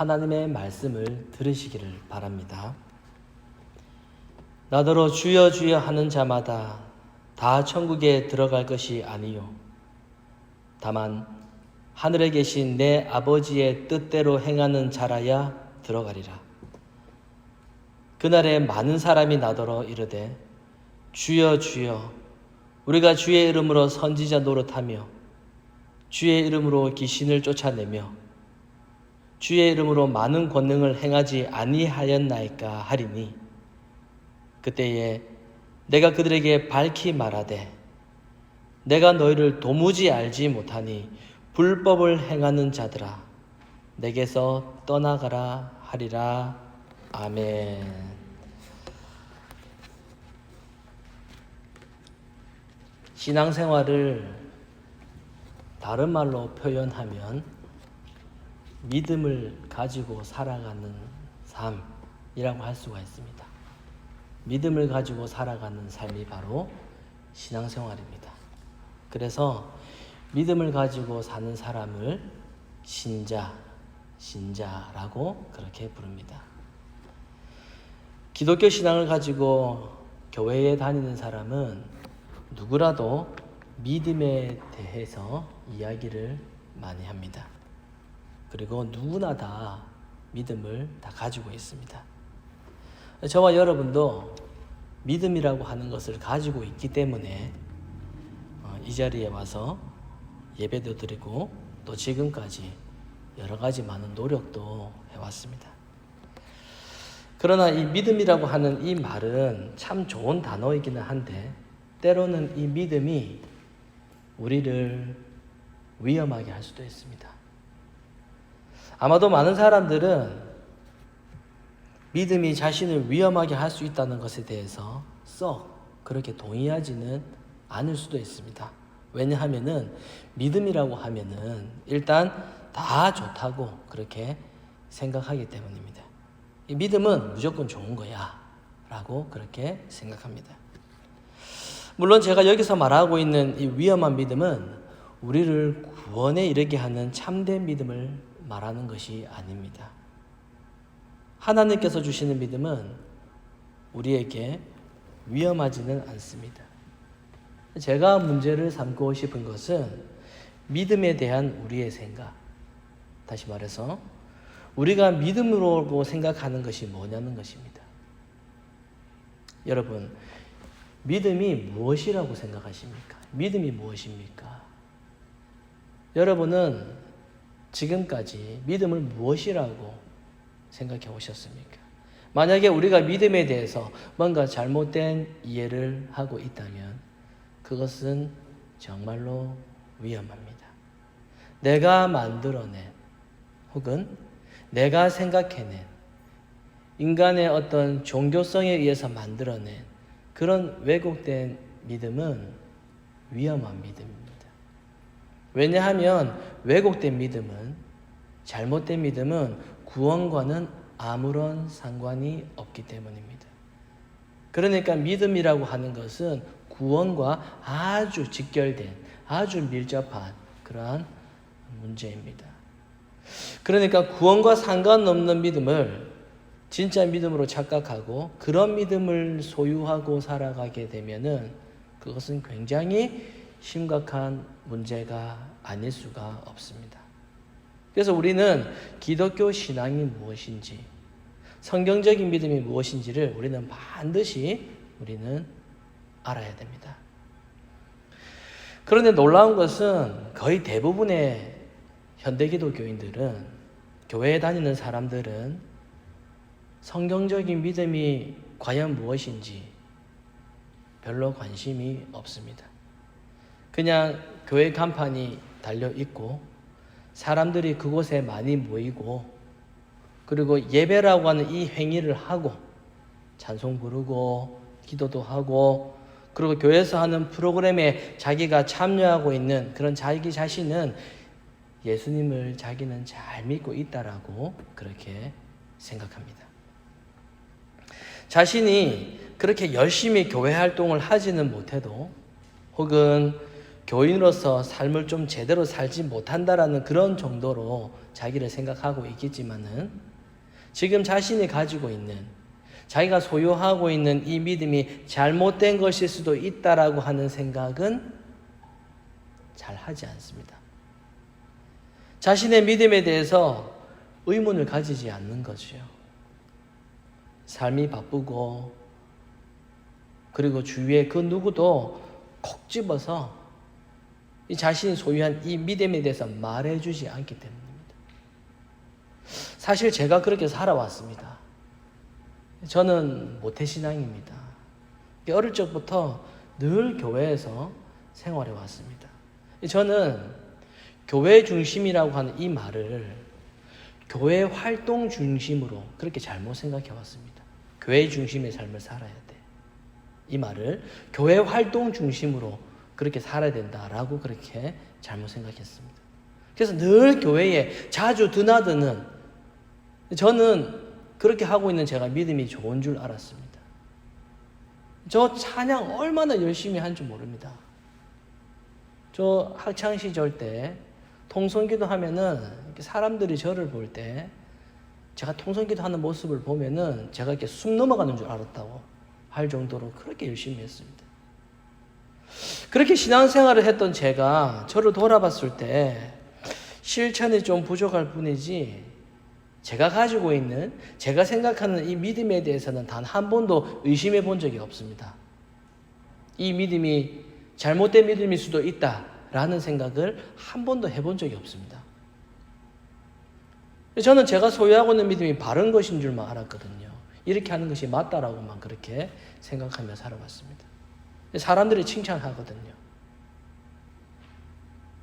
하나님의 말씀을 들으시기를 바랍니다. 나더러 주여 주여 하는 자마다 다 천국에 들어갈 것이 아니요 다만 하늘에 계신 내 아버지의 뜻대로 행하는 자라야 들어가리라. 그날에 많은 사람이 나더러 이르되 주여 주여 우리가 주의 이름으로 선지자 노릇하며 주의 이름으로 귀신을 쫓아내며 주의 이름으로 많은 권능을 행하지 아니하였나이까 하리니 그때에 내가 그들에게 밝히 말하되 내가 너희를 도무지 알지 못하니 불법을 행하는 자들아 내게서 떠나가라 하리라. 아멘. 신앙생활을 다른 말로 표현하면 믿음을 가지고 살아가는 삶이라고 할 수가 있습니다. 믿음을 가지고 살아가는 삶이 바로 신앙생활입니다. 그래서 믿음을 가지고 사는 사람을 신자라고 그렇게 부릅니다. 기독교 신앙을 가지고 교회에 다니는 사람은 누구라도 믿음에 대해서 이야기를 많이 합니다. 그리고 누구나 다 믿음을 다 가지고 있습니다. 저와 여러분도 믿음이라고 하는 것을 가지고 있기 때문에 이 자리에 와서 예배도 드리고 또 지금까지 여러 가지 많은 노력도 해왔습니다. 그러나 이 믿음이라고 하는 이 말은 참 좋은 단어이기는 한데 때로는 이 믿음이 우리를 위험하게 할 수도 있습니다. 아마도 많은 사람들은 믿음이 자신을 위험하게 할 수 있다는 것에 대해서 썩 그렇게 동의하지는 않을 수도 있습니다. 왜냐하면은 믿음이라고 하면은 일단 다 좋다고 그렇게 생각하기 때문입니다. 이 믿음은 무조건 좋은 거야 라고 그렇게 생각합니다. 물론 제가 여기서 말하고 있는 이 위험한 믿음은 우리를 구원에 이르게 하는 참된 믿음을 말하는 것이 아닙니다. 하나님께서 주시는 믿음은 우리에게 위험하지는 않습니다. 제가 문제를 삼고 싶은 것은 믿음에 대한 우리의 생각, 다시 말해서 우리가 믿음으로 생각하는 것이 뭐냐는 것입니다. 여러분, 믿음이 무엇이라고 생각하십니까? 믿음이 무엇입니까? 여러분은 지금까지 믿음을 무엇이라고 생각해 오셨습니까? 만약에 우리가 믿음에 대해서 뭔가 잘못된 이해를 하고 있다면 그것은 정말로 위험합니다. 내가 만들어낸 혹은 내가 생각해낸 인간의 어떤 종교성에 의해서 만들어낸 그런 왜곡된 믿음은 위험한 믿음입니다. 왜냐하면 왜곡된 믿음은, 잘못된 믿음은 구원과는 아무런 상관이 없기 때문입니다. 그러니까 믿음이라고 하는 것은 구원과 아주 직결된, 아주 밀접한 그러한 문제입니다. 그러니까 구원과 상관없는 믿음을 진짜 믿음으로 착각하고 그런 믿음을 소유하고 살아가게 되면은 그것은 굉장히 심각한 문제가 아닐 수가 없습니다. 그래서 우리는 기독교 신앙이 무엇인지, 성경적인 믿음이 무엇인지를 우리는 반드시 알아야 됩니다. 그런데 놀라운 것은 거의 대부분의 현대기독교인들은, 교회에 다니는 사람들은 성경적인 믿음이 과연 무엇인지 별로 관심이 없습니다. 그냥 교회 간판이 달려있고 사람들이 그곳에 많이 모이고 그리고 예배라고 하는 이 행위를 하고 찬송 부르고 기도도 하고 그리고 교회에서 하는 프로그램에 자기가 참여하고 있는 그런 자기 자신은 예수님을 자기는 잘 믿고 있다라고 그렇게 생각합니다. 자신이 그렇게 열심히 교회 활동을 하지는 못해도 혹은 교인으로서 삶을 좀 제대로 살지 못한다라는 그런 정도로 자기를 생각하고 있겠지만은 지금 자신이 가지고 있는 자기가 소유하고 있는 이 믿음이 잘못된 것일 수도 있다라고 하는 생각은 잘 하지 않습니다. 자신의 믿음에 대해서 의문을 가지지 않는 거죠. 삶이 바쁘고 그리고 주위에 그 누구도 콕 집어서 이 자신이 소유한 이 믿음에 대해서 말해주지 않기 때문입니다. 사실 제가 그렇게 살아왔습니다. 저는 모태신앙입니다. 어릴 적부터 늘 교회에서 생활해 왔습니다. 저는 교회 중심이라고 하는 이 말을 교회 활동 중심으로 그렇게 잘못 생각해 왔습니다. 교회 중심의 삶을 살아야 돼. 이 말을 교회 활동 중심으로 그렇게 살아야 된다라고 그렇게 잘못 생각했습니다. 그래서 늘 교회에 자주 드나드는, 저는 그렇게 하고 있는 제가 믿음이 좋은 줄 알았습니다. 저 찬양 얼마나 열심히 한 줄 모릅니다. 저 학창시절 때 통성기도 하면은 사람들이 저를 볼 때 제가 통성기도 하는 모습을 보면은 제가 이렇게 숨 넘어가는 줄 알았다고 할 정도로 그렇게 열심히 했습니다. 그렇게 신앙생활을 했던 제가 저를 돌아봤을 때 실천이 좀 부족할 뿐이지 제가 가지고 있는, 제가 생각하는 이 믿음에 대해서는 단 한 번도 의심해 본 적이 없습니다. 이 믿음이 잘못된 믿음일 수도 있다라는 생각을 한 번도 해본 적이 없습니다. 저는 제가 소유하고 있는 믿음이 바른 것인 줄만 알았거든요. 이렇게 하는 것이 맞다라고만 그렇게 생각하며 살아왔습니다. 사람들이 칭찬하거든요.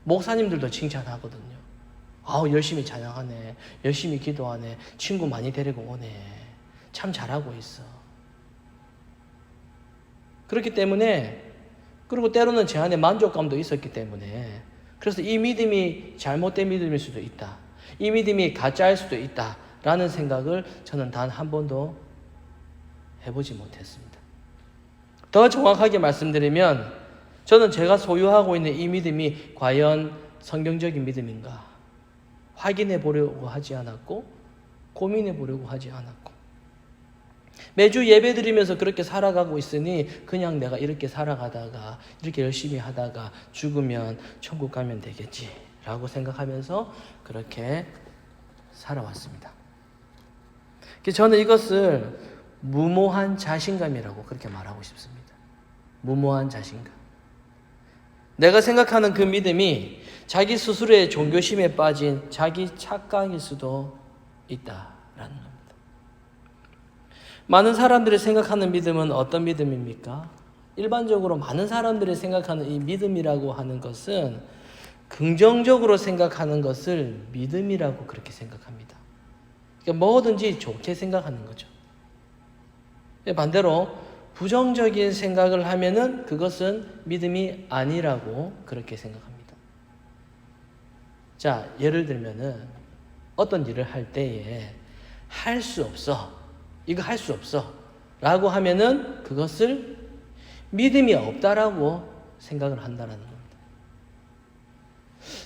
목사님들도 칭찬하거든요. 아우, 열심히 찬양하네, 열심히 기도하네, 친구 많이 데리고 오네, 참 잘하고 있어. 그렇기 때문에, 그리고 때로는 제 안에 만족감도 있었기 때문에, 그래서 이 믿음이 잘못된 믿음일 수도 있다, 이 믿음이 가짜일 수도 있다라는 생각을 저는 단 한 번도 해보지 못했습니다. 더 정확하게 말씀드리면 저는 제가 소유하고 있는 이 믿음이 과연 성경적인 믿음인가 확인해 보려고 하지 않았고, 고민해 보려고 하지 않았고, 매주 예배 드리면서 그렇게 살아가고 있으니 그냥 내가 이렇게 살아가다가 이렇게 열심히 하다가 죽으면 천국 가면 되겠지 라고 생각하면서 그렇게 살아왔습니다. 저는 이것을 무모한 자신감이라고 그렇게 말하고 싶습니다. 무모한 자신감. 내가 생각하는 그 믿음이 자기 스스로의 종교심에 빠진 자기 착각일 수도 있다라는 겁니다. 많은 사람들이 생각하는 믿음은 어떤 믿음입니까? 일반적으로 많은 사람들이 생각하는 이 믿음이라고 하는 것은 긍정적으로 생각하는 것을 믿음이라고 그렇게 생각합니다. 그러니까 뭐든지 좋게 생각하는 거죠. 반대로 부정적인 생각을 하면은 그것은 믿음이 아니라고 그렇게 생각합니다. 자, 예를 들면은 어떤 일을 할 때에 할 수 없어, 이거 할 수 없어 라고 하면은 그것을 믿음이 없다라고 생각을 한다는 겁니다.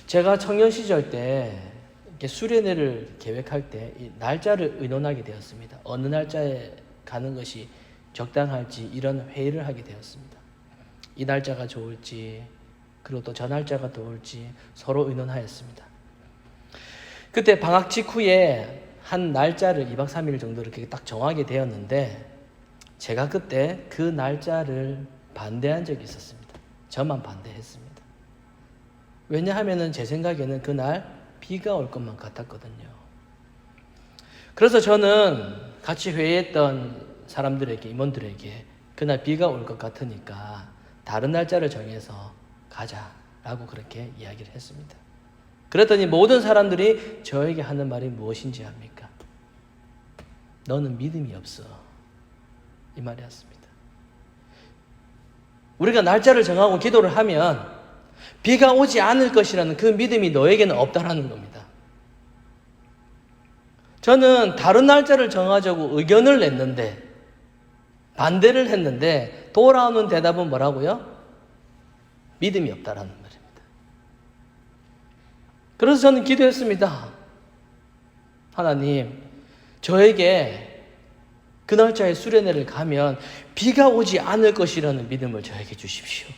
제가 청년 시절 때 이렇게 수련회를 계획할 때 이 날짜를 의논하게 되었습니다. 어느 날짜에 가는 것이 적당할지 이런 회의를 하게 되었습니다. 이 날짜가 좋을지, 그리고 또 저 날짜가 좋을지 서로 의논하였습니다. 그때 방학 직후에 한 날짜를 2박 3일 정도 이렇게 딱 정하게 되었는데, 제가 그때 그 날짜를 반대한 적이 있었습니다. 저만 반대했습니다. 왜냐하면 제 생각에는 그날 비가 올 것만 같았거든요. 그래서 저는 같이 회의했던 사람들에게, 임원들에게 그날 비가 올 것 같으니까 다른 날짜를 정해서 가자라고 그렇게 이야기를 했습니다. 그랬더니 모든 사람들이 저에게 하는 말이 무엇인지 압니까? 너는 믿음이 없어, 이 말이었습니다. 우리가 날짜를 정하고 기도를 하면 비가 오지 않을 것이라는 그 믿음이 너에게는 없다라는 겁니다. 저는 다른 날짜를 정하자고 의견을 냈는데, 반대를 했는데 돌아오는 대답은 뭐라고요? 믿음이 없다라는 말이에요. 그래서 저는 기도했습니다. 하나님, 저에게 그 날짜에 수련회를 가면 비가 오지 않을 것이라는 믿음을 저에게 주십시오.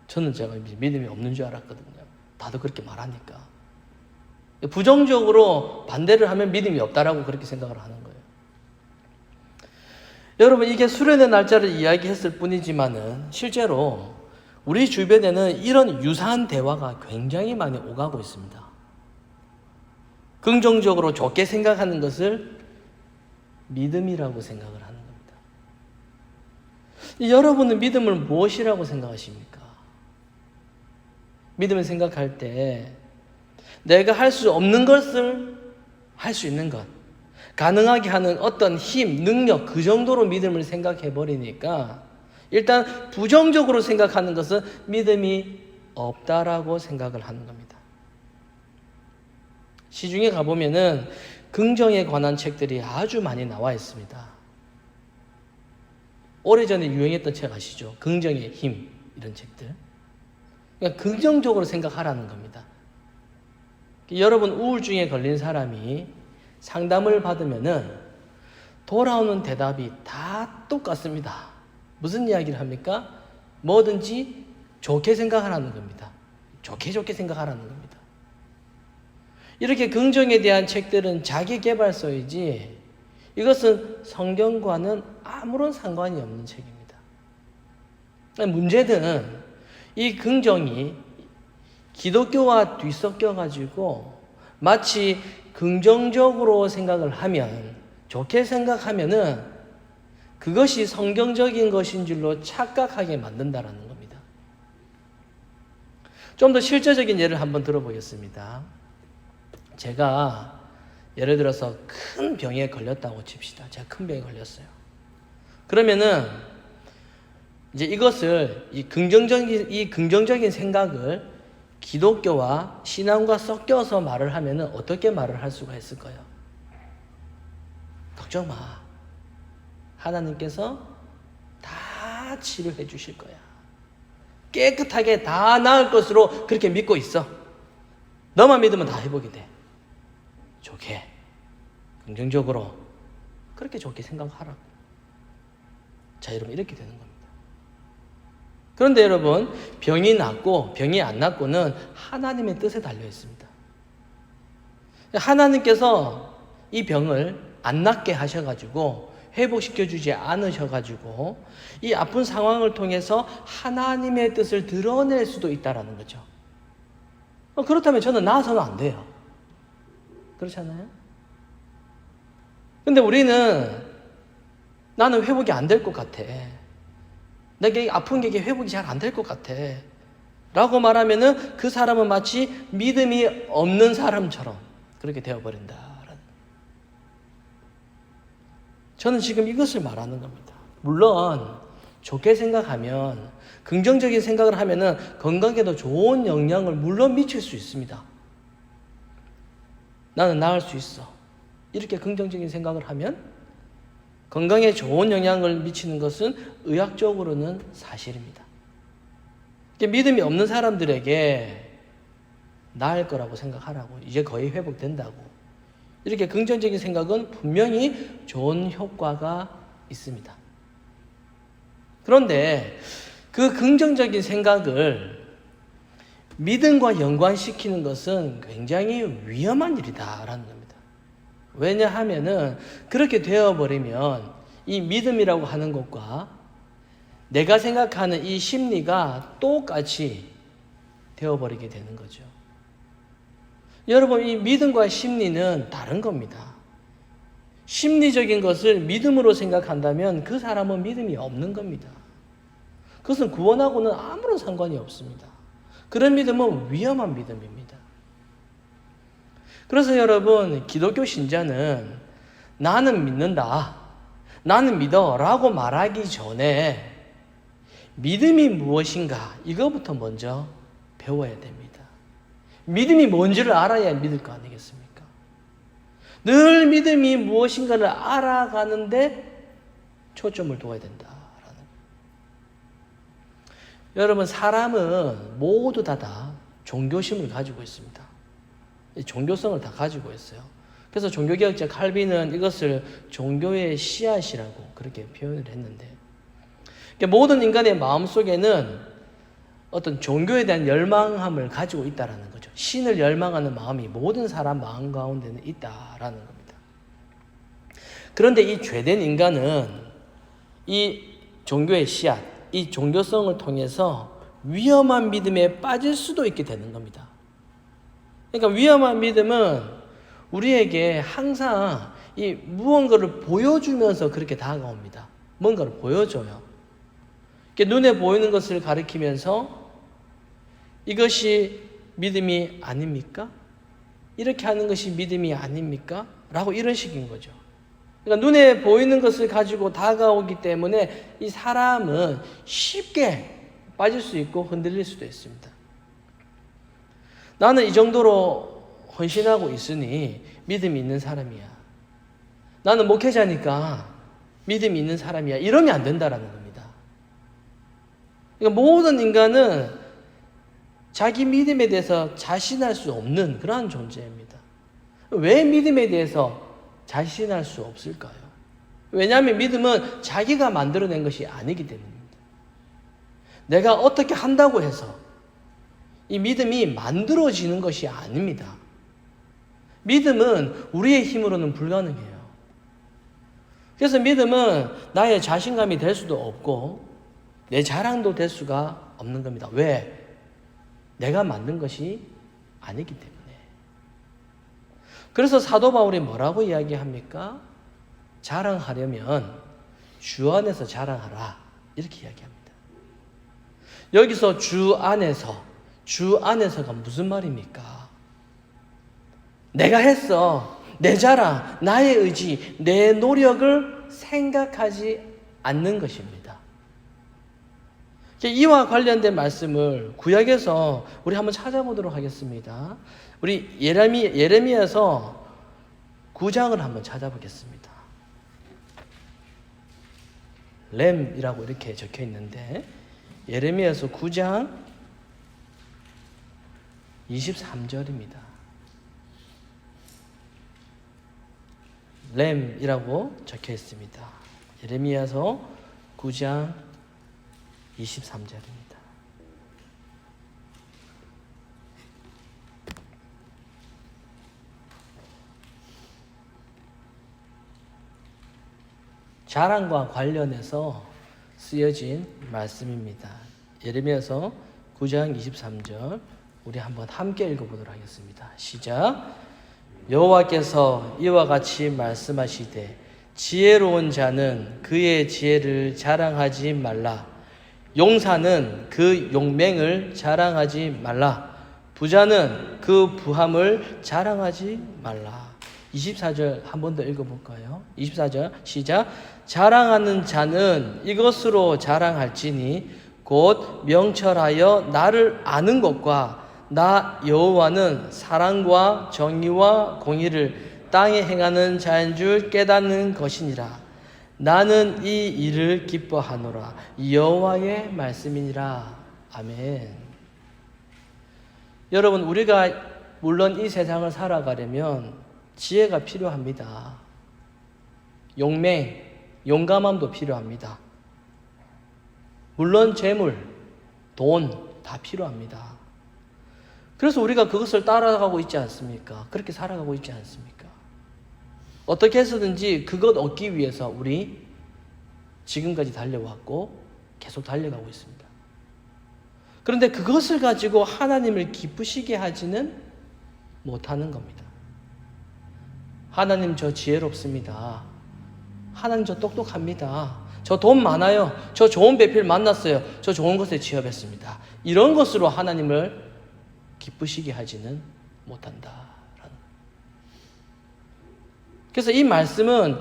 저는 제가 믿음이 없는 줄 알았거든요. 다들 그렇게 말하니까. 부정적으로 반대를 하면 믿음이 없다라고 그렇게 생각을 하는 거예요. 여러분, 이게 수련의 날짜를 이야기했을 뿐이지만은 실제로 우리 주변에는 이런 유사한 대화가 굉장히 많이 오가고 있습니다. 긍정적으로 좋게 생각하는 것을 믿음이라고 생각을 하는 겁니다. 여러분은 믿음을 무엇이라고 생각하십니까? 믿음을 생각할 때 내가 할 수 없는 것을 할 수 있는 것, 가능하게 하는 어떤 힘, 능력, 그 정도로 믿음을 생각해 버리니까 일단 부정적으로 생각하는 것은 믿음이 없다라고 생각을 하는 겁니다. 시중에 가보면은 긍정에 관한 책들이 아주 많이 나와 있습니다. 오래전에 유행했던 책 아시죠? 긍정의 힘, 이런 책들. 그러니까 긍정적으로 생각하라는 겁니다. 여러분, 우울증에 걸린 사람이 상담을 받으면은 돌아오는 대답이 다 똑같습니다. 무슨 이야기를 합니까? 뭐든지 좋게 생각하라는 겁니다. 좋게 생각하라는 겁니다. 이렇게 긍정에 대한 책들은 자기 개발서이지 이것은 성경과는 아무런 상관이 없는 책입니다. 문제는 이 긍정이 기독교와 뒤섞여 가지고 마치 긍정적으로 생각을 하면, 좋게 생각하면은 그것이 성경적인 것인 줄로 착각하게 만든다라는 겁니다. 좀 더 실제적인 예를 한번 들어보겠습니다. 제가 예를 들어서 큰 병에 걸렸다고 칩시다. 제가 큰 병에 걸렸어요. 그러면은 이제 이것을 이 긍정적인 생각을 기독교와 신앙과 섞여서 말을 하면은 어떻게 말을 할 수가 있을까요? 걱정 마. 하나님께서 다 치료해 주실 거야. 깨끗하게 다 나을 것으로 그렇게 믿고 있어. 너만 믿으면 다 회복이 돼. 좋게, 긍정적으로 그렇게 좋게 생각하라고. 자, 여러분, 이렇게 되는 겁니다. 그런데 여러분, 병이 낫고 병이 안 낫고는 하나님의 뜻에 달려 있습니다. 하나님께서 이 병을 안 낫게 하셔가지고 회복시켜주지 않으셔가지고 이 아픈 상황을 통해서 하나님의 뜻을 드러낼 수도 있다라는 거죠. 그렇다면 저는 나아서는 안 돼요. 그렇잖아요? 근데 우리는 나는 회복이 안 될 것 같아. 내게 아픈 게 회복이 잘 안 될 것 같아. 라고 말하면은 그 사람은 마치 믿음이 없는 사람처럼 그렇게 되어버린다. 저는 지금 이것을 말하는 겁니다. 물론 좋게 생각하면, 긍정적인 생각을 하면은 건강에도 좋은 영향을 물론 미칠 수 있습니다. 나는 나을 수 있어. 이렇게 긍정적인 생각을 하면 건강에 좋은 영향을 미치는 것은 의학적으로는 사실입니다. 믿음이 없는 사람들에게 나을 거라고 생각하라고, 이제 거의 회복된다고, 이렇게 긍정적인 생각은 분명히 좋은 효과가 있습니다. 그런데 그 긍정적인 생각을 믿음과 연관시키는 것은 굉장히 위험한 일이다라는 겁니다. 왜냐하면은 그렇게 되어버리면 이 믿음이라고 하는 것과 내가 생각하는 이 심리가 똑같이 되어버리게 되는 거죠. 여러분, 이 믿음과 심리는 다른 겁니다. 심리적인 것을 믿음으로 생각한다면 그 사람은 믿음이 없는 겁니다. 그것은 구원하고는 아무런 상관이 없습니다. 그런 믿음은 위험한 믿음입니다. 그래서 여러분, 기독교 신자는 나는 믿는다, 나는 믿어 라고 말하기 전에 믿음이 무엇인가 이거부터 먼저 배워야 됩니다. 믿음이 뭔지를 알아야 믿을 거 아니겠습니까? 늘 믿음이 무엇인가를 알아가는데 초점을 둬야 된다라는 거예요. 여러분, 사람은 모두 다 종교심을 가지고 있습니다. 이 종교성을 다 가지고 있어요. 그래서 종교개혁자 칼빈은 이것을 종교의 씨앗이라고 그렇게 표현을 했는데, 그러니까 모든 인간의 마음속에는 어떤 종교에 대한 열망함을 가지고 있다라는 거죠. 신을 열망하는 마음이 모든 사람 마음 가운데는 있다라는 겁니다. 그런데 이 죄된 인간은 이 종교의 씨앗, 이 종교성을 통해서 위험한 믿음에 빠질 수도 있게 되는 겁니다. 그러니까 위험한 믿음은 우리에게 항상 이 무언가를 보여주면서 그렇게 다가옵니다. 뭔가를 보여줘요. 눈에 보이는 것을 가리키면서 이것이 믿음이 아닙니까? 이렇게 하는 것이 믿음이 아닙니까? 라고 이런 식인 거죠. 그러니까 눈에 보이는 것을 가지고 다가오기 때문에 이 사람은 쉽게 빠질 수 있고 흔들릴 수도 있습니다. 나는 이 정도로 헌신하고 있으니 믿음이 있는 사람이야. 나는 목회자니까 믿음이 있는 사람이야. 이러면 안 된다라는 겁니다. 그러니까 모든 인간은 자기 믿음에 대해서 자신할 수 없는 그러한 존재입니다. 왜 믿음에 대해서 자신할 수 없을까요? 왜냐하면 믿음은 자기가 만들어낸 것이 아니기 때문입니다. 내가 어떻게 한다고 해서 이 믿음이 만들어지는 것이 아닙니다. 믿음은 우리의 힘으로는 불가능해요. 그래서 믿음은 나의 자신감이 될 수도 없고 내 자랑도 될 수가 없는 겁니다. 왜? 내가 만든 것이 아니기 때문에. 그래서 사도 바울이 뭐라고 이야기합니까? 자랑하려면 주 안에서 자랑하라, 이렇게 이야기합니다. 여기서 주 안에서가 무슨 말입니까? 내가 했어, 내 자랑, 나의 의지, 내 노력을 생각하지 않는 것입니다. 이와 관련된 말씀을 구약에서 우리 한번 찾아보도록 하겠습니다. 우리 예레미야서 9장을 한번 찾아보겠습니다. 램이라고 이렇게 적혀 있는데 예레미야서 9장 23절입니다. 램이라고 적혀 있습니다. 예레미야서 9장 23절입니다. 자랑과 관련해서 쓰여진 말씀입니다. 예레미야서 9장 23절 우리 한번 함께 읽어보도록 하겠습니다. 시작. 여호와께서 이와 같이 말씀하시되 지혜로운 자는 그의 지혜를 자랑하지 말라. 용사는 그 용맹을 자랑하지 말라. 부자는 그 부함을 자랑하지 말라. 24절 한 번 더 읽어볼까요? 24절 시작. 자랑하는 자는 이것으로 자랑할지니 곧 명철하여 나를 아는 것과 나 여호와는 사랑과 정의와 공의를 땅에 행하는 자인 줄 깨닫는 것이니라. 나는 이 일을 기뻐하노라. 여호와의 말씀이니라. 아멘. 여러분, 우리가 물론 이 세상을 살아가려면 지혜가 필요합니다. 용맹, 용감함도 필요합니다. 물론 재물, 돈 다 필요합니다. 그래서 우리가 그것을 따라가고 있지 않습니까? 그렇게 살아가고 있지 않습니까? 어떻게 해서든지 그것 얻기 위해서 우리 지금까지 달려왔고 계속 달려가고 있습니다. 그런데 그것을 가지고 하나님을 기쁘시게 하지는 못하는 겁니다. 하나님, 저 지혜롭습니다. 하나님, 저 똑똑합니다. 저 돈 많아요. 저 좋은 배필 만났어요. 저 좋은 것에 취업했습니다. 이런 것으로 하나님을 기쁘시게 하지는 못한다. 그래서 이 말씀은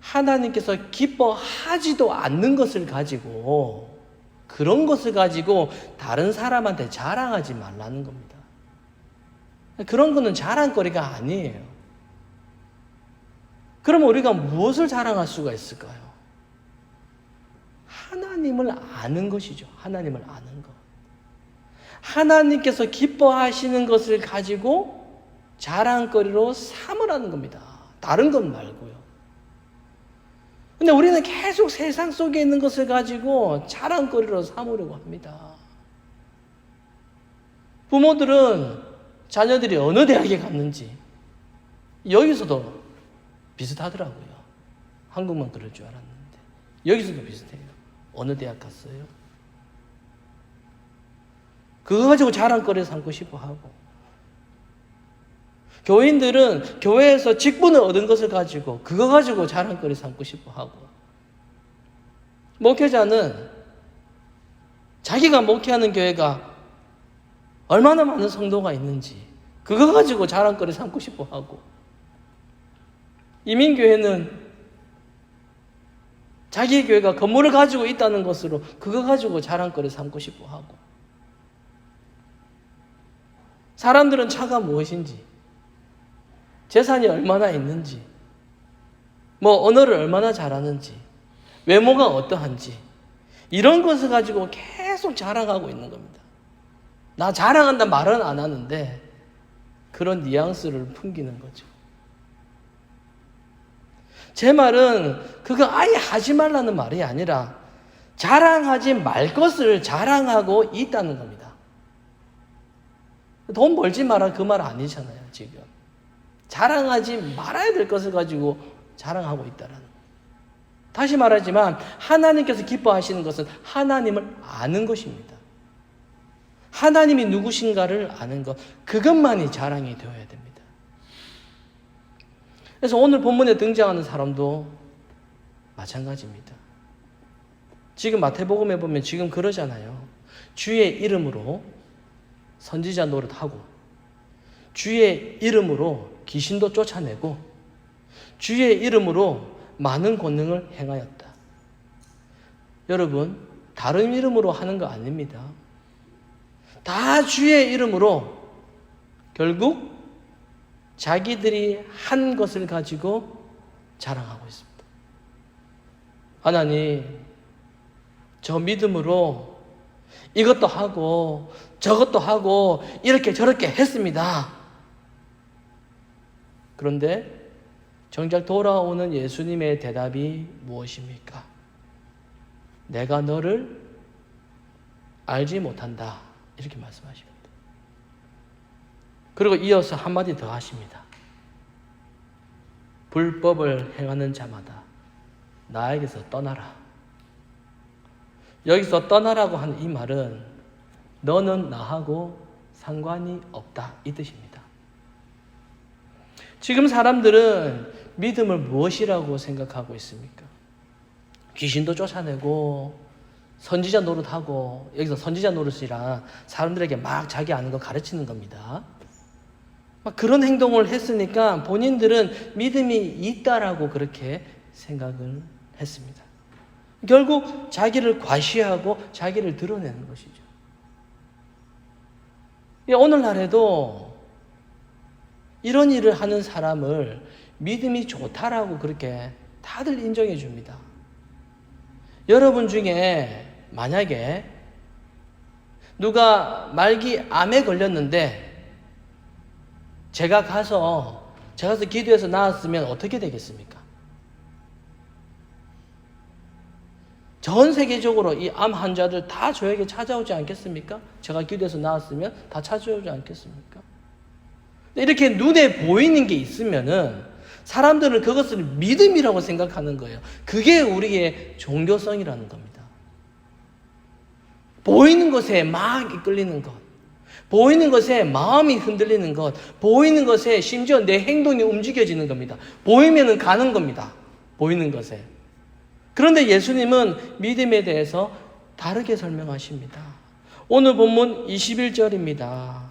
하나님께서 기뻐하지도 않는 것을 가지고, 그런 것을 가지고 다른 사람한테 자랑하지 말라는 겁니다. 그런 거는 자랑거리가 아니에요. 그러면 우리가 무엇을 자랑할 수가 있을까요? 하나님을 아는 것이죠. 하나님을 아는 것. 하나님께서 기뻐하시는 것을 가지고 자랑거리로 삼으라는 겁니다. 다른 것 말고요. 근데 우리는 계속 세상 속에 있는 것을 가지고 자랑거리로 삼으려고 합니다. 부모들은 자녀들이 어느 대학에 갔는지 여기서도 비슷하더라고요. 한국만 그럴 줄 알았는데 여기서도 비슷해요. 어느 대학 갔어요? 그거 가지고 자랑거리 삼고 싶어 하고, 교인들은 교회에서 직분을 얻은 것을 가지고 그거 가지고 자랑거리 삼고 싶어 하고, 목회자는 자기가 목회하는 교회가 얼마나 많은 성도가 있는지 그거 가지고 자랑거리 삼고 싶어 하고, 이민교회는 자기 교회가 건물을 가지고 있다는 것으로 그거 가지고 자랑거리 삼고 싶어 하고, 사람들은 차가 무엇인지, 재산이 얼마나 있는지, 언어를 얼마나 잘하는지, 외모가 어떠한지, 이런 것을 가지고 계속 자랑하고 있는 겁니다. 나 자랑한다 말은 안 하는데 그런 뉘앙스를 풍기는 거죠. 제 말은 그거 아예 하지 말라는 말이 아니라 자랑하지 말 것을 자랑하고 있다는 겁니다. 돈 벌지 마라 그 말 아니잖아요. 지금 자랑하지 말아야 될 것을 가지고 자랑하고 있다라는 거예요. 다시 말하지만 하나님께서 기뻐하시는 것은 하나님을 아는 것입니다. 하나님이 누구신가를 아는 것, 그것만이 자랑이 되어야 됩니다. 그래서 오늘 본문에 등장하는 사람도 마찬가지입니다. 지금 마태복음에 보면 지금 그러잖아요. 주의 이름으로 선지자 노릇하고, 주의 이름으로 귀신도 쫓아내고, 주의 이름으로 많은 권능을 행하였다. 여러분, 다른 이름으로 하는 거 아닙니다. 다 주의 이름으로 결국 자기들이 한 것을 가지고 자랑하고 있습니다. 하나님, 저 믿음으로 이것도 하고 저것도 하고 이렇게 저렇게 했습니다. 그런데 정작 돌아오는 예수님의 대답이 무엇입니까? 내가 너를 알지 못한다. 이렇게 말씀하십니다. 그리고 이어서 한마디 더 하십니다. 불법을 행하는 자마다 나에게서 떠나라. 여기서 떠나라고 하는 이 말은 너는 나하고 상관이 없다, 이 뜻입니다. 지금 사람들은 믿음을 무엇이라고 생각하고 있습니까? 귀신도 쫓아내고 선지자 노릇하고, 여기서 선지자 노릇이란 사람들에게 막 자기 아는 거 가르치는 겁니다. 막 그런 행동을 했으니까 본인들은 믿음이 있다라고 그렇게 생각을 했습니다. 결국 자기를 과시하고 자기를 드러내는 것이죠. 오늘날에도 이런 일을 하는 사람을 믿음이 좋다라고 그렇게 다들 인정해 줍니다. 여러분 중에 만약에 누가 말기 암에 걸렸는데 제가 가서 기도해서 나았으면 어떻게 되겠습니까? 전 세계적으로 이 암 환자들 다 저에게 찾아오지 않겠습니까? 제가 기도해서 나았으면 다 찾아오지 않겠습니까? 이렇게 눈에 보이는 게 있으면은 사람들은 그것을 믿음이라고 생각하는 거예요. 그게 우리의 종교성이라는 겁니다. 보이는 것에 막 이끌리는 것, 보이는 것에 마음이 흔들리는 것, 보이는 것에 심지어 내 행동이 움직여지는 겁니다. 보이면은 가는 겁니다. 보이는 것에. 그런데 예수님은 믿음에 대해서 다르게 설명하십니다. 오늘 본문 21절입니다.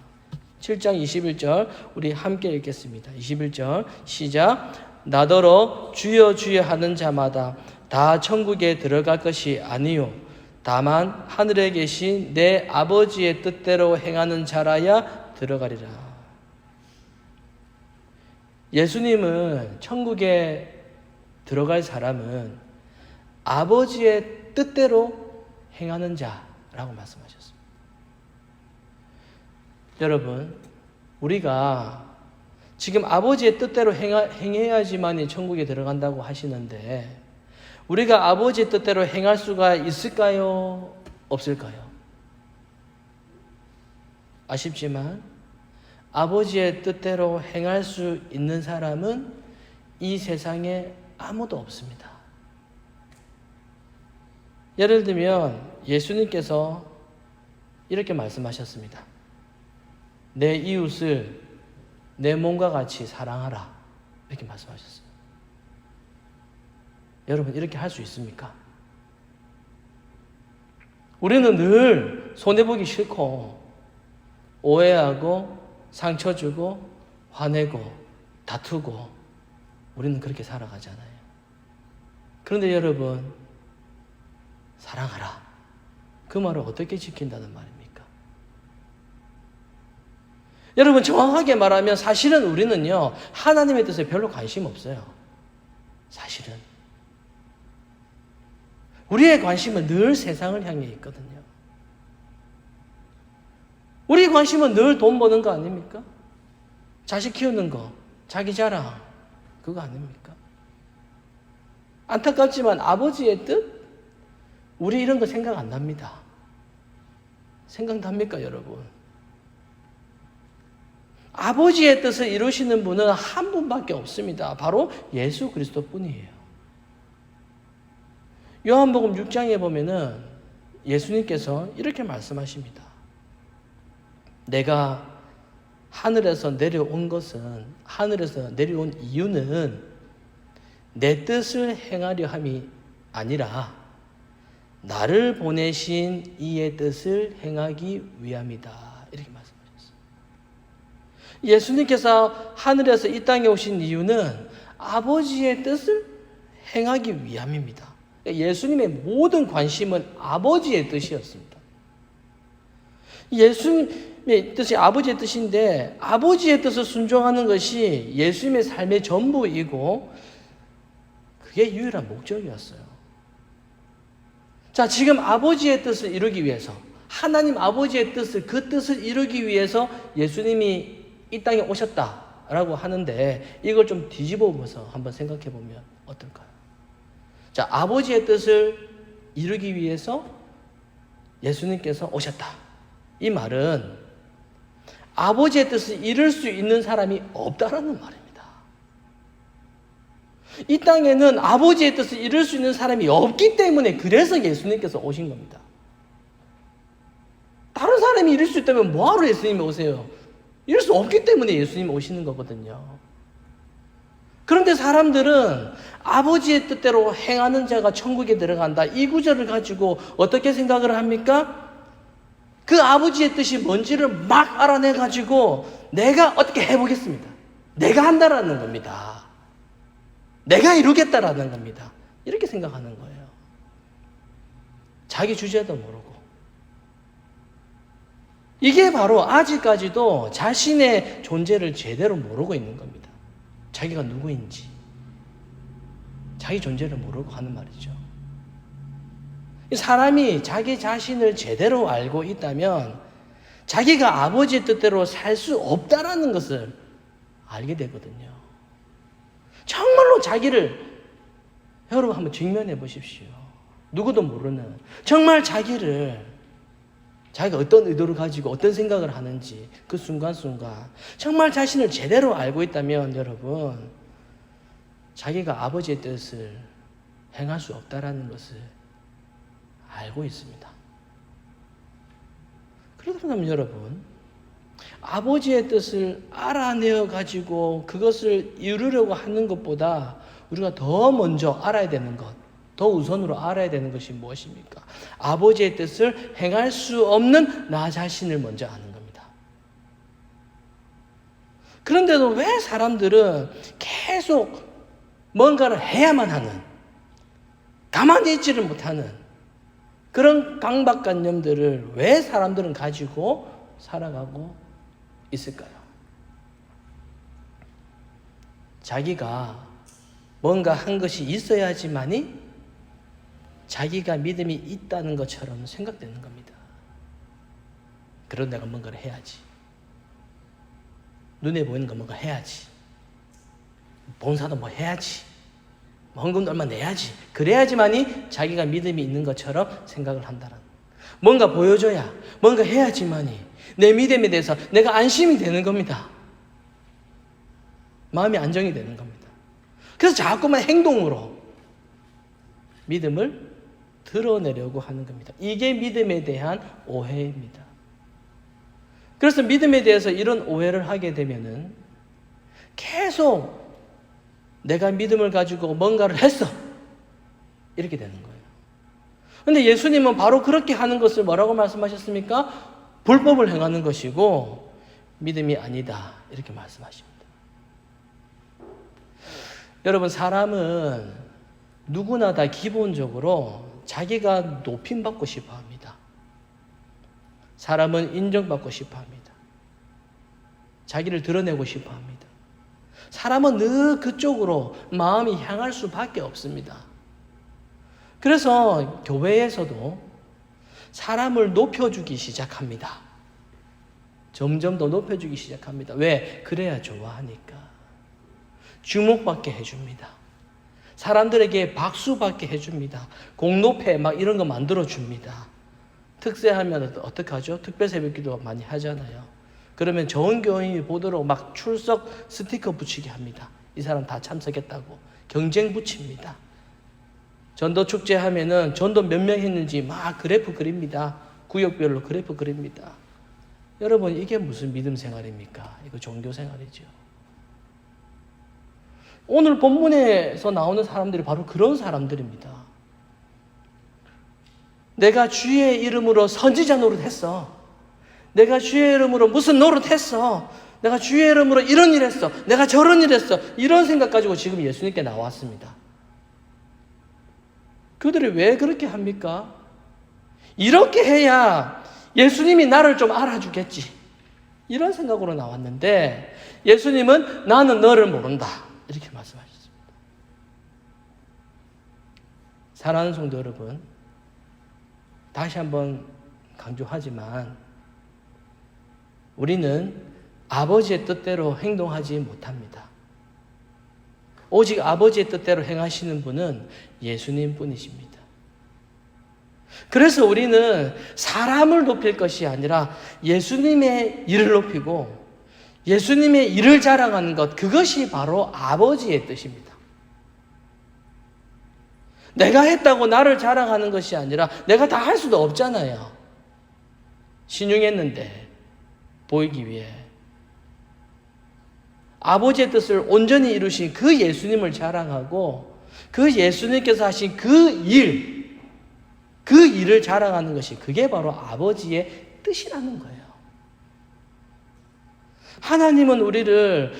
7장 21절 우리 함께 읽겠습니다. 21절 시작. 나더러 주여 주여 하는 자마다 다 천국에 들어갈 것이 아니요 다만 하늘에 계신 내 아버지의 뜻대로 행하는 자라야 들어가리라. 예수님은 천국에 들어갈 사람은 아버지의 뜻대로 행하는 자라고 말씀하셨습니다. 여러분, 우리가 지금 아버지의 뜻대로 행해야지만이 천국에 들어간다고 하시는데 우리가 아버지의 뜻대로 행할 수가 있을까요? 없을까요? 아쉽지만 아버지의 뜻대로 행할 수 있는 사람은 이 세상에 아무도 없습니다. 예를 들면 예수님께서 이렇게 말씀하셨습니다. 내 이웃을 내 몸과 같이 사랑하라. 이렇게 말씀하셨어요. 여러분, 이렇게 할 수 있습니까? 우리는 늘 손해보기 싫고 오해하고 상처 주고 화내고 다투고 우리는 그렇게 살아가잖아요. 그런데 여러분, 사랑하라. 그 말을 어떻게 지킨다는 말입니까? 여러분, 정확하게 말하면 사실은 우리는요, 하나님의 뜻에 별로 관심 없어요. 사실은. 우리의 관심은 늘 세상을 향해 있거든요. 우리의 관심은 늘 돈 버는 거 아닙니까? 자식 키우는 거, 자기 자랑, 그거 아닙니까? 안타깝지만 아버지의 뜻? 우리 이런 거 생각 안 납니다. 생각납니까, 여러분? 아버지의 뜻을 이루시는 분은 한 분밖에 없습니다. 바로 예수 그리스도뿐이에요. 요한복음 6장에 보면은 예수님께서 이렇게 말씀하십니다. 내가 하늘에서 내려온 이유는 내 뜻을 행하려 함이 아니라 나를 보내신 이의 뜻을 행하기 위함이다. 이렇게 말씀하셨어요. 예수님께서 하늘에서 이 땅에 오신 이유는 아버지의 뜻을 행하기 위함입니다. 예수님의 모든 관심은 아버지의 뜻이었습니다. 예수님의 뜻이 아버지의 뜻인데 아버지의 뜻을 순종하는 것이 예수님의 삶의 전부이고 그게 유일한 목적이었어요. 자, 지금 아버지의 뜻을 이루기 위해서 하나님 아버지의 뜻을 그 뜻을 이루기 위해서 예수님이 이 땅에 오셨다라고 하는데 이걸 좀 뒤집어 보면서 한번 생각해 보면 어떨까요? 자, 아버지의 뜻을 이루기 위해서 예수님께서 오셨다. 이 말은 아버지의 뜻을 이룰 수 있는 사람이 없다라는 말입니다. 이 땅에는 아버지의 뜻을 이룰 수 있는 사람이 없기 때문에 그래서 예수님께서 오신 겁니다. 다른 사람이 이룰 수 있다면 뭐하러 예수님이 오세요? 이룰 수 없기 때문에 예수님이 오시는 거거든요. 그런데 사람들은 아버지의 뜻대로 행하는 자가 천국에 들어간다. 이 구절을 가지고 어떻게 생각을 합니까? 그 아버지의 뜻이 뭔지를 막 알아내가지고 내가 어떻게 해보겠습니다. 내가 한다라는 겁니다. 내가 이루겠다라는 겁니다. 이렇게 생각하는 거예요. 자기 주제도 모르고. 이게 바로 아직까지도 자신의 존재를 제대로 모르고 있는 겁니다. 자기가 누구인지, 자기 존재를 모르고 하는 말이죠. 사람이 자기 자신을 제대로 알고 있다면 자기가 아버지의 뜻대로 살 수 없다라는 것을 알게 되거든요. 정말로 자기를 여러분 한번 직면해 보십시오. 누구도 모르는 정말 자기가 어떤 의도를 가지고 어떤 생각을 하는지 그 순간순간 정말 자신을 제대로 알고 있다면 여러분 자기가 아버지의 뜻을 행할 수 없다라는 것을 알고 있습니다. 그렇다면 여러분 아버지의 뜻을 알아내어 가지고 그것을 이루려고 하는 것보다 우리가 더 먼저 알아야 되는 것, 더 우선으로 알아야 되는 것이 무엇입니까? 아버지의 뜻을 행할 수 없는 나 자신을 먼저 아는 겁니다. 그런데도 왜 사람들은 계속 뭔가를 해야만 하는, 가만히 있지를 못하는 그런 강박관념들을 왜 사람들은 가지고 살아가고 있을까요? 자기가 뭔가 한 것이 있어야지만이 자기가 믿음이 있다는 것처럼 생각되는 겁니다. 그런 내가 뭔가를 해야지. 눈에 보이는 거 뭔가 해야지. 봉사도 뭐 해야지. 헌금도 얼마 내야지. 그래야지만이 자기가 믿음이 있는 것처럼 생각을 한다는. 뭔가 보여줘야, 뭔가 해야지만이 내 믿음에 대해서 내가 안심이 되는 겁니다. 마음이 안정이 되는 겁니다. 그래서 자꾸만 행동으로 믿음을 드러내려고 하는 겁니다. 이게 믿음에 대한 오해입니다. 그래서 믿음에 대해서 이런 오해를 하게 되면은 계속 내가 믿음을 가지고 뭔가를 했어. 이렇게 되는 거예요. 근데 예수님은 바로 그렇게 하는 것을 뭐라고 말씀하셨습니까? 불법을 행하는 것이고 믿음이 아니다. 이렇게 말씀하십니다. 여러분, 사람은 누구나 다 기본적으로 자기가 높임받고 싶어 합니다. 사람은 인정받고 싶어 합니다. 자기를 드러내고 싶어 합니다. 사람은 늘 그쪽으로 마음이 향할 수밖에 없습니다. 그래서 교회에서도 사람을 높여주기 시작합니다. 점점 더 높여주기 시작합니다. 왜? 그래야 좋아하니까. 주목받게 해줍니다. 사람들에게 박수받게 해줍니다. 공로패 막 이런 거 만들어줍니다. 특세하면 어떻게 하죠? 특별새벽기도 많이 하잖아요. 그러면 좋은 교인이 보도록 막 출석 스티커 붙이게 합니다. 이 사람 다 참석했다고. 경쟁 붙입니다. 전도 축제 하면은 전도 몇 명 했는지 막 그래프 그립니다. 구역별로 그래프 그립니다. 여러분, 이게 무슨 믿음 생활입니까? 이거 종교 생활이죠. 오늘 본문에서 나오는 사람들이 바로 그런 사람들입니다. 내가 주의 이름으로 선지자 노릇했어. 내가 주의 이름으로 무슨 노릇했어. 내가 주의 이름으로 이런 일 했어. 내가 저런 일 했어. 이런 생각 가지고 지금 예수님께 나왔습니다. 그들이 왜 그렇게 합니까? 이렇게 해야 예수님이 나를 좀 알아주겠지. 이런 생각으로 나왔는데 예수님은 나는 너를 모른다. 이렇게 말씀하셨습니다. 사랑하는 성도 여러분, 다시 한번 강조하지만 우리는 아버지의 뜻대로 행동하지 못합니다. 오직 아버지의 뜻대로 행하시는 분은 예수님 뿐이십니다. 그래서 우리는 사람을 높일 것이 아니라 예수님의 일을 높이고 예수님의 일을 자랑하는 것, 그것이 바로 아버지의 뜻입니다. 내가 했다고 나를 자랑하는 것이 아니라 내가 다 할 수도 없잖아요. 신용했는데 보이기 위해 아버지의 뜻을 온전히 이루신 그 예수님을 자랑하고 그 예수님께서 하신 그 일을 자랑하는 것이 그게 바로 아버지의 뜻이라는 거예요. 하나님은 우리를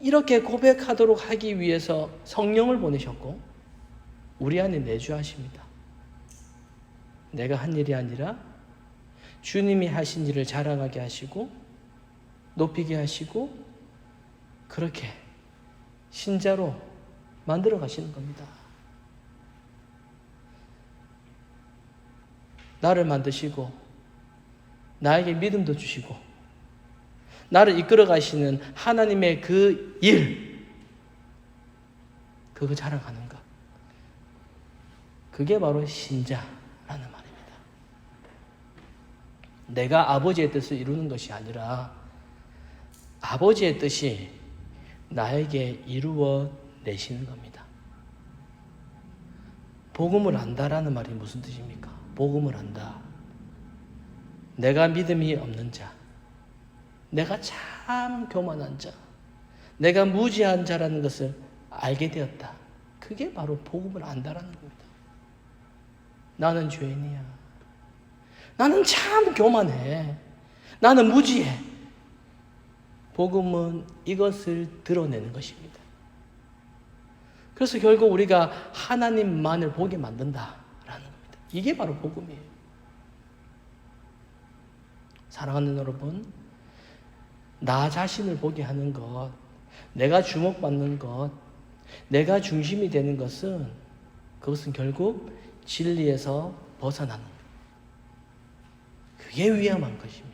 이렇게 고백하도록 하기 위해서 성령을 보내셨고 우리 안에 내주하십니다. 내가 한 일이 아니라 주님이 하신 일을 자랑하게 하시고 높이게 하시고 그렇게 신자로 만들어 가시는 겁니다. 나를 만드시고 나에게 믿음도 주시고 나를 이끌어 가시는 하나님의 그 일, 그거 자랑하는 것, 그게 바로 신자라는 말입니다. 내가 아버지의 뜻을 이루는 것이 아니라 아버지의 뜻이 나에게 이루어 내시는 겁니다. 복음을 안다라는 말이 무슨 뜻입니까? 복음을 안다. 내가 믿음이 없는 자, 내가 참 교만한 자, 내가 무지한 자라는 것을 알게 되었다. 그게 바로 복음을 안다라는 겁니다. 나는 죄인이야. 나는 참 교만해. 나는 무지해. 복음은 이것을 드러내는 것입니다. 그래서 결국 우리가 하나님만을 보게 만든다라는 겁니다. 이게 바로 복음이에요. 사랑하는 여러분, 나 자신을 보게 하는 것, 내가 주목받는 것, 내가 중심이 되는 것은 그것은 결국 진리에서 벗어나는 것. 그게 위험한 것입니다.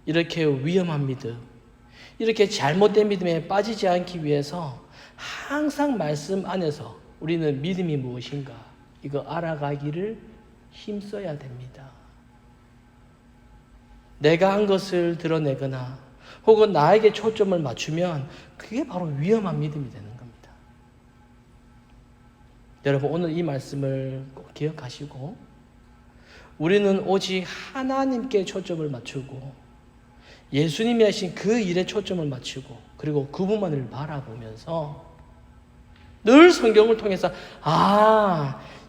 이렇게 위험한 믿음, 이렇게 잘못된 믿음에 빠지지 않기 위해서 항상 말씀 안에서 우리는 믿음이 무엇인가 이거 알아가기를 힘써야 됩니다. 내가 한 것을 드러내거나 혹은 나에게 초점을 맞추면 그게 바로 위험한 믿음이 되는 겁니다. 여러분 오늘 이 말씀을 꼭 기억하시고 우리는 오직 하나님께 초점을 맞추고 예수님이 하신 그 일에 초점을 맞추고 그리고 그분만을 바라보면서 늘 성경을 통해서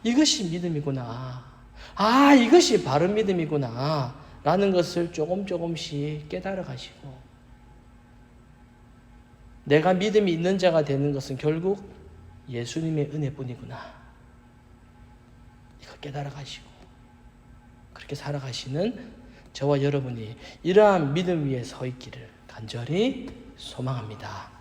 이것이 믿음이구나. 이것이 바른 믿음이구나. 라는 것을 조금씩 깨달아 가시고 내가 믿음이 있는 자가 되는 것은 결국 예수님의 은혜뿐이구나. 이거 깨달아 가시고 그렇게 살아가시는 저와 여러분이 이러한 믿음 위에 서 있기를 간절히 소망합니다.